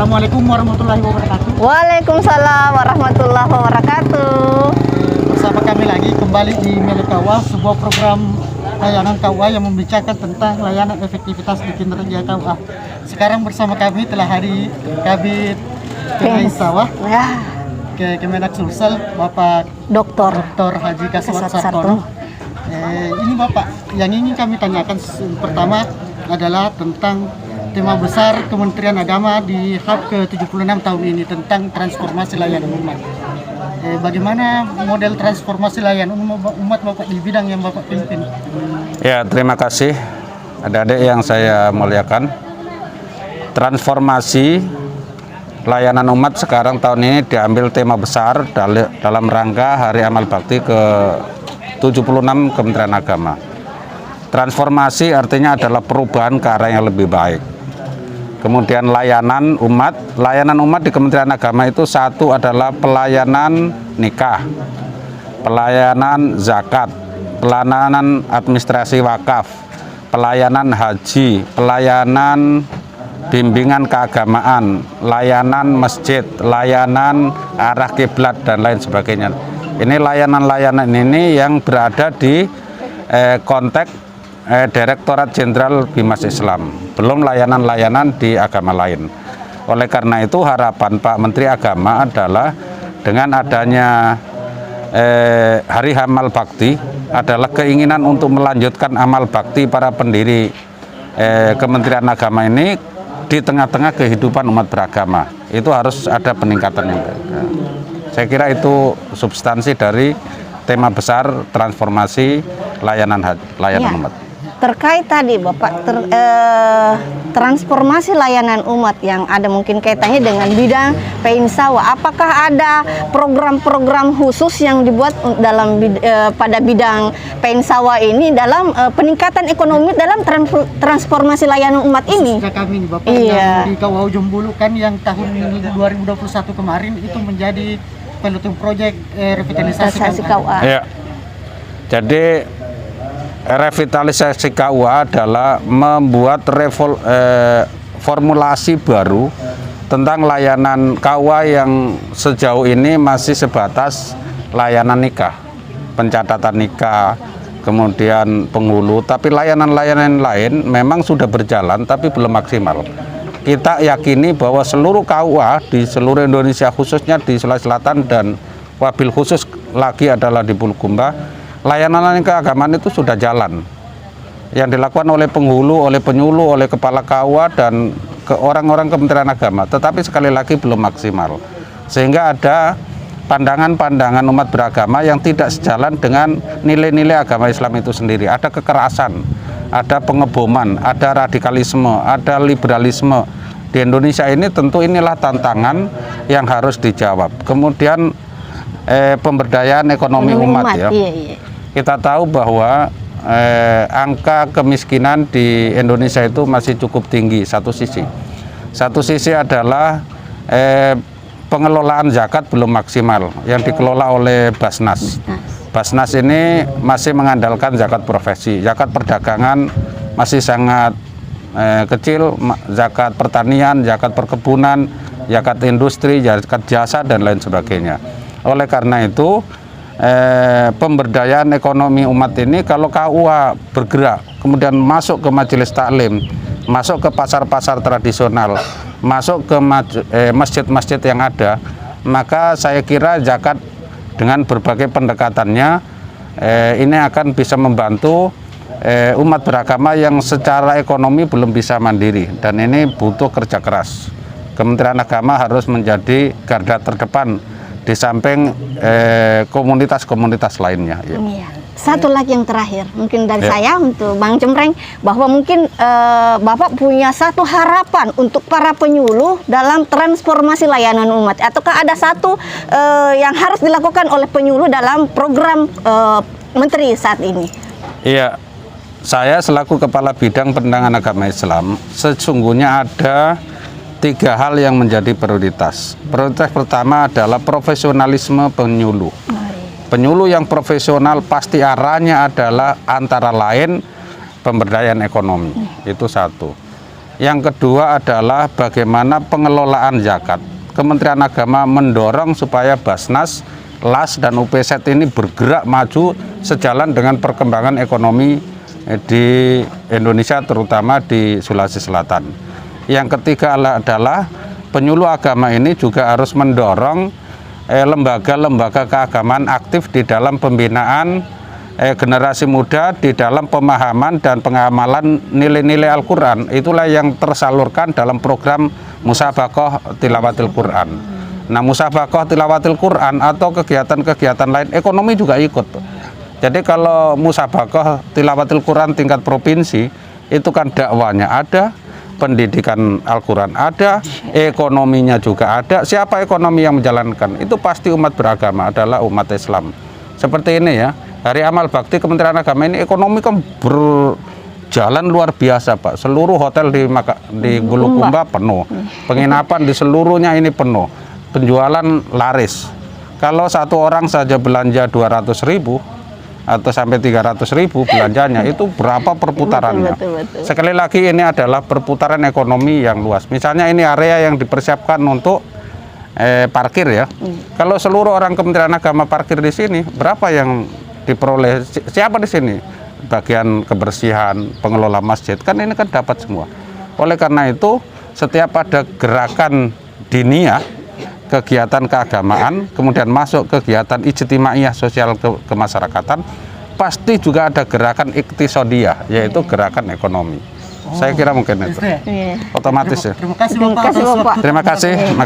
Assalamualaikum warahmatullahi wabarakatuh. Waalaikumsalam warahmatullahi wabarakatuh. Bersama kami lagi kembali di Milik KUA, sebuah program layanan KUA yang membicarakan tentang layanan efektivitas di kinerja KUA. Sekarang bersama kami telah hari Kabid Sawah Ya, Kemenak Sulsel, Bapak Dr. Haji Kaswat Sartono. Ini Bapak, yang ingin kami tanyakan pertama adalah tentang tema besar Kementerian Agama di HUT ke-76 tahun ini tentang transformasi layanan umat. Bagaimana model transformasi layanan umat Bapak di bidang yang Bapak pimpin? Ya, terima kasih adik-adik yang saya muliakan. Transformasi layanan umat sekarang tahun ini diambil tema besar dalam rangka Hari Amal Bakti ke-76 Kementerian Agama. Transformasi artinya adalah perubahan ke arah yang lebih baik. Kemudian layanan umat di Kementerian Agama itu satu adalah pelayanan nikah, pelayanan zakat, pelayanan administrasi wakaf, pelayanan haji, pelayanan bimbingan keagamaan, layanan masjid, layanan arah kiblat dan lain sebagainya. Ini layanan-layanan ini yang berada di konteks Direktorat Jenderal Bimas Islam, belum layanan-layanan di agama lain. Oleh karena itu harapan Pak Menteri Agama adalah dengan adanya Hari Amal Bakti adalah keinginan untuk melanjutkan amal bakti para pendiri Kementerian Agama ini di tengah-tengah kehidupan umat beragama. Itu harus ada peningkatan yang baik. Saya kira itu substansi dari tema besar transformasi layanan umat. Terkait tadi Bapak, transformasi layanan umat yang ada mungkin kaitannya dengan bidang Peinsawa. Apakah ada program-program khusus yang dibuat dalam pada bidang Peinsawa ini dalam peningkatan ekonomi dalam transformasi layanan umat ini? Kami nih Bapak, yang di KUA Ujung Bulu kan yang tahun 2021 kemarin itu menjadi piloting project revitalisasi KUA. Ya. Jadi revitalisasi KUA adalah membuat formulasi baru tentang layanan KUA yang sejauh ini masih sebatas layanan nikah, pencatatan nikah, kemudian penghulu, tapi layanan-layanan lain memang sudah berjalan tapi belum maksimal. Kita yakini bahwa seluruh KUA di seluruh Indonesia, khususnya di Sulawesi Selatan dan wabil khusus lagi adalah di Bulukumba, layanan keagamaan itu sudah jalan, yang dilakukan oleh penghulu, oleh penyuluh, oleh kepala KUA dan ke orang-orang Kementerian Agama, tetapi sekali lagi belum maksimal, sehingga ada pandangan-pandangan umat beragama yang tidak sejalan dengan nilai-nilai agama Islam itu sendiri. Ada kekerasan, ada pengeboman, ada radikalisme, ada liberalisme. Di Indonesia ini tentu inilah tantangan yang harus dijawab. Kemudian pemberdayaan ekonomi umat ya. Iya. Kita tahu bahwa angka kemiskinan di Indonesia itu masih cukup tinggi satu sisi. Satu sisi adalah pengelolaan zakat belum maksimal yang dikelola oleh Basnas. Basnas ini masih mengandalkan zakat profesi, zakat perdagangan masih sangat kecil, zakat pertanian, zakat perkebunan, zakat industri, zakat jasa dan lain sebagainya. Oleh karena itu pemberdayaan ekonomi umat ini kalau KUA bergerak kemudian masuk ke majelis taklim, masuk ke pasar-pasar tradisional, masuk ke masjid-masjid yang ada, maka saya kira zakat dengan berbagai pendekatannya ini akan bisa membantu umat beragama yang secara ekonomi belum bisa mandiri, dan ini butuh kerja keras. Kementerian Agama harus menjadi garda terdepan di samping komunitas-komunitas lainnya. Ya. Iya. Satu lagi yang terakhir, mungkin dari saya untuk Bang Cempreng, bahwa mungkin Bapak punya satu harapan untuk para penyuluh dalam transformasi layanan umat. Ataukah ada satu yang harus dilakukan oleh penyuluh dalam program Menteri saat ini? Iya, saya selaku Kepala Bidang Pendidikan Agama Islam, sesungguhnya ada 3 hal yang menjadi prioritas. Prioritas pertama adalah profesionalisme penyuluh. Penyuluh yang profesional pasti arahnya adalah antara lain pemberdayaan ekonomi. Itu satu. Yang kedua adalah bagaimana pengelolaan zakat. Kementerian Agama mendorong supaya Basnas, LAS, dan UPZ ini bergerak maju sejalan dengan perkembangan ekonomi di Indonesia, terutama di Sulawesi Selatan. Yang ketiga adalah penyuluh agama ini juga harus mendorong lembaga-lembaga keagamaan aktif di dalam pembinaan generasi muda di dalam pemahaman dan pengamalan nilai-nilai Al-Quran. Itulah yang tersalurkan dalam program Musabaqah Tilawatil Quran. Nah, Musabaqah Tilawatil Quran atau kegiatan-kegiatan lain ekonomi juga ikut. Jadi kalau Musabaqah Tilawatil Quran tingkat provinsi itu kan dakwanya ada, pendidikan Al-Quran ada, ekonominya juga ada. Siapa ekonomi yang menjalankan? Itu pasti umat beragama, adalah umat Islam. Seperti ini ya. Hari Amal Bakti Kementerian Agama ini ekonomi kan berjalan luar biasa, Pak. Seluruh hotel di Bulukumba penuh. Penginapan di seluruhnya ini penuh. Penjualan laris. Kalau satu orang saja belanja 200.000 atau sampai 300.000 belanjanya, itu berapa perputarannya? Betul. Sekali lagi ini adalah perputaran ekonomi yang luas. Misalnya ini area yang dipersiapkan untuk parkir ya. Kalau seluruh orang Kementerian Agama parkir di sini, berapa yang diperoleh? Siapa di sini? Bagian kebersihan, pengelola masjid, kan ini kan dapat semua. Oleh karena itu, setiap ada gerakan diniyah, kegiatan keagamaan, kemudian masuk kegiatan ijtimaiyah sosial kemasyarakatan, pasti juga ada gerakan iktisodiyah, yaitu gerakan ekonomi. Saya kira mungkin itu. Otomatis ya. Terima kasih Bapak. Terima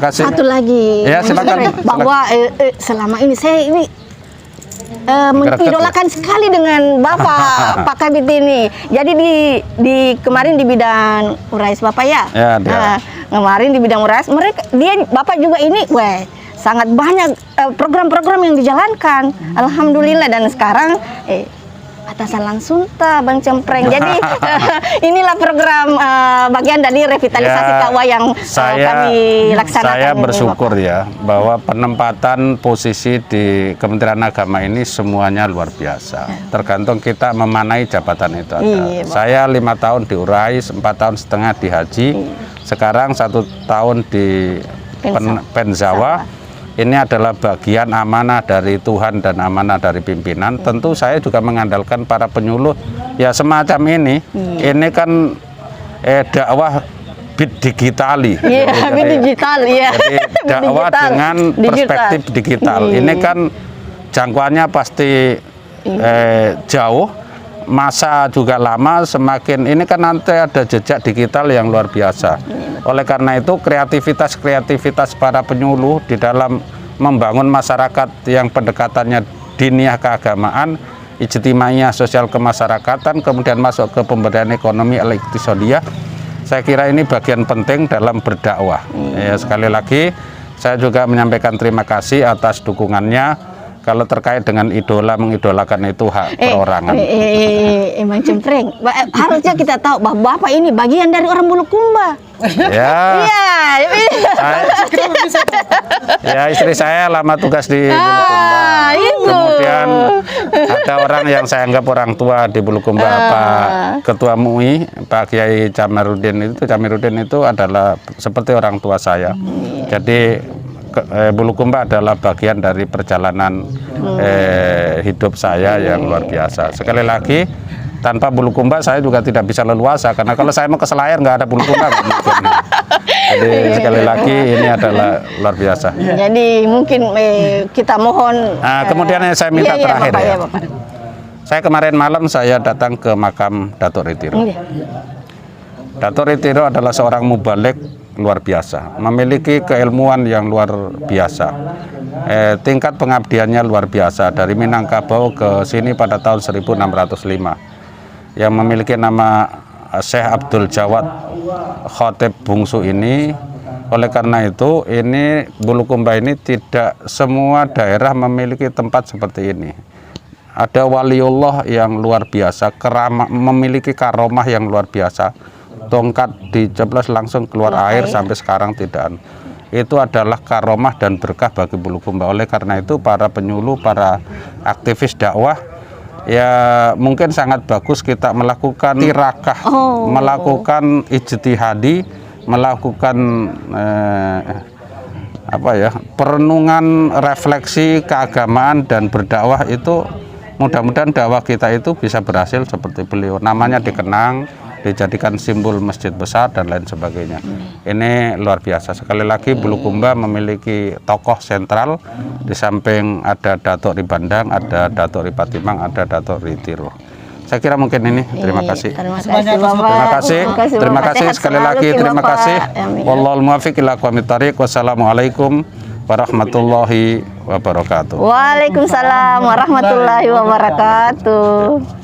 kasih. Satu lagi. Ya, silakan. Bahwa selama ini saya mengidolakan sekali dengan Bapak Pak Kabit ini. Jadi di kemarin di bidang Urais Bapak ya. Kemarin di bidang Urais Bapak juga ini sangat banyak program-program yang dijalankan. Alhamdulillah, dan sekarang atasan langsung Bang Cempreng. Jadi inilah program bagian dari revitalisasi kawah yang kami laksanakan. Saya bersyukur ya bahwa penempatan posisi di Kementerian Agama ini semuanya luar biasa. Tergantung kita memanai jabatan itu ada. Saya 5 tahun di Urais, 4 tahun setengah di Haji, sekarang 1 tahun di Penzawa. Ini adalah bagian amanah dari Tuhan dan amanah dari pimpinan. Tentu saya juga mengandalkan para penyuluh ya semacam ini. Ini kan dakwah digitali. Jadi dakwah dengan perspektif digital. Ini kan jangkauannya pasti jauh, masa juga lama, semakin ini kan nanti ada jejak digital yang luar biasa. Oleh karena itu kreativitas para penyuluh di dalam membangun masyarakat yang pendekatannya diniyah keagamaan, ijtimaiyah sosial kemasyarakatan, kemudian masuk ke pemberdayaan ekonomi al-iktisadiyah, saya kira ini bagian penting dalam berdakwah. Ya, sekali lagi saya juga menyampaikan terima kasih atas dukungannya. Kalau terkait dengan idola, mengidolakan itu hak perorangan. Emang Cempreng, harusnya kita tahu bahwa Bapak ini bagian dari orang Bulukumba. Ya. Ya, istri saya lama tugas di Bulukumba. Kemudian ada orang yang saya anggap orang tua di Bulukumba, Pak Ketua MUI, Pak Kiai Jamiruddin itu adalah seperti orang tua saya. Jadi Bulukumba adalah bagian dari perjalanan hidup saya yang luar biasa. Sekali lagi, tanpa Bulukumba saya juga tidak bisa leluasa, karena kalau saya mau ke Selayar nggak ada Bulukumba. Jadi sekali lagi ini adalah luar biasa. Jadi mungkin kita mohon. Kemudian yang saya minta terakhir Bapak, ya. Bapak. Saya kemarin malam saya datang ke makam Datuk Ritiro. Datuk Ritiro adalah seorang mubaligh luar biasa, memiliki keilmuan yang luar biasa, tingkat pengabdiannya luar biasa. Dari Minangkabau ke sini pada tahun 1605, yang memiliki nama Syekh Abdul Jawad Khotib Bungsu ini. Oleh karena itu, ini Bulukumba ini tidak semua daerah memiliki tempat seperti ini. Ada waliullah yang luar biasa, memiliki karomah yang luar biasa. Tongkat diceplos langsung keluar air sampai sekarang tidak. Itu adalah karomah dan berkah bagi Bulukumba. Oleh karena itu para penyuluh, para aktivis dakwah ya mungkin sangat bagus kita melakukan tirakah, melakukan ijtihadi, melakukan perenungan, refleksi keagamaan dan berdakwah itu. Mudah-mudahan dakwah kita itu bisa berhasil seperti beliau. Namanya dikenang, dijadikan simbol masjid besar dan lain sebagainya. Ini luar biasa. Sekali lagi Bulukumba memiliki tokoh sentral. Di samping ada Datuk Ribandang, ada Datuk Ripatimang, ada Datuk Ritiro. Saya kira mungkin ini. Terima kasih. Terima kasih, kasih, Bapak. Terima kasih Sehat sekali selalu, lagi. Terima Bapak. kasih. Amin. Wallahul muwaffiq ila aqwamit thariq. Wassalamualaikum warahmatullahi wabarakatuh. Waalaikumsalam warahmatullahi wabarakatuh.